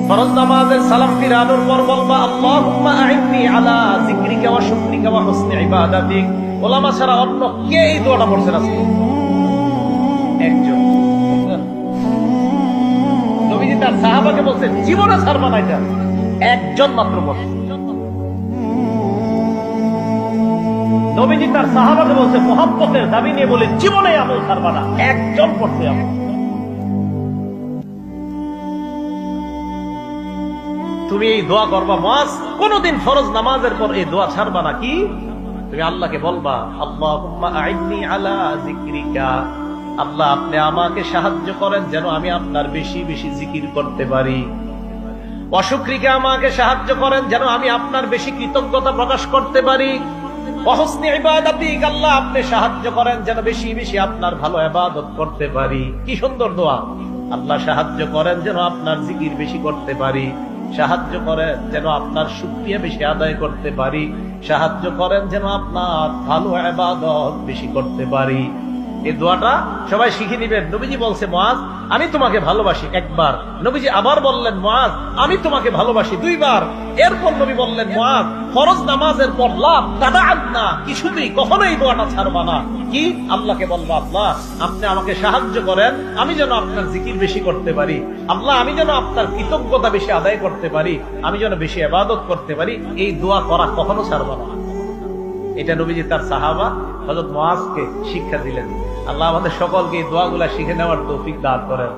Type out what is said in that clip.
ফরজ নামাজের সালাম ফিরানোর পর বলবা আল্লাহুম্মা আইন্নি আলা যিকরিকা ওয়া শুকরিকা ওয়া হুসনি ইবাদাতিক। উলামা ছাড়া অন্য কে এই দোয়াটা পড়ছেন আজকে? একজন। নবীজি তার সাহাবাকে বলছেন জীবনে ছাড়বা না, এটা একজন মাত্র পড়ছে। নবীজি তার সাহাবাকে বলছে মুহাব্বতের দাবি নিয়ে বলে জীবনে আমল ছাড়বা না, একজন পড়ছে আমল। তুমি এই দোয়া করবা মুআজ, কোনদিন ফরজ নামাজের পর এই দোয়া ছাড়বা না। কি তুমি আল্লাহকে বলবা আল্লাহুম্মা আইন্নি আলা যিকরিকা, আল্লাহ আপনি আমাকে সাহায্য করেন যেন আমি আপনার বেশি বেশি জিকির করতে পারি। ওয়া শুকরিকা, আমাকে সাহায্য করেন যেন আমি আপনার বেশি কৃতজ্ঞতা প্রকাশ করতে পারি। ওয়া হুসনি ইবাদাতিক, আল্লাহ আপনি সাহায্য করেন যেন বেশি বেশি আপনার ভালো ইবাদত করতে পারি। কি সুন্দর দোয়া! আল্লাহ সাহায্য করেন যেন আপনার জিকির বেশি করতে পারি, সাহায্য করেন যেন আপনার শুকরিয়া বেশি আদায় করতে পারি, সাহায্য করেন যেন আপনার ভালো ইবাদত বেশি করতে পারি। এই দোয়াটা সবাই শিখে নিবেন। নবীজি বলছে মুআজ আমি তোমাকে ভালোবাসি একবার, নবীজি আবার বললেন মুআজ আমি তোমাকে ভালোবাসি দুইবার। এরপর নবী বললেন মুআজ ফরজ নামাজের পর লা তাদাআন্না, কিছুতেই কখনো এই দোয়াটা ছাড়বা না। কি আল্লাহকে বলবা আল্লাহ আপনি আমাকে সাহায্য করেন আমি যেন আপনার জিকির বেশি করতে পারি, আল্লাহ আমি যেন আপনার কৃতজ্ঞতা বেশি আদায় করতে পারি, আমি যেন বেশি ইবাদত করতে পারি। এই দোয়া করা কখনো ছাড়বা না। এটা নবীজি তার সাহাবা হযরত মুআজকে শিক্ষা দিলেন। আল্লাহ আমাদের সকলকে এই দোয়াগুলা শিখে নেওয়ার তৌফিক দান করেন।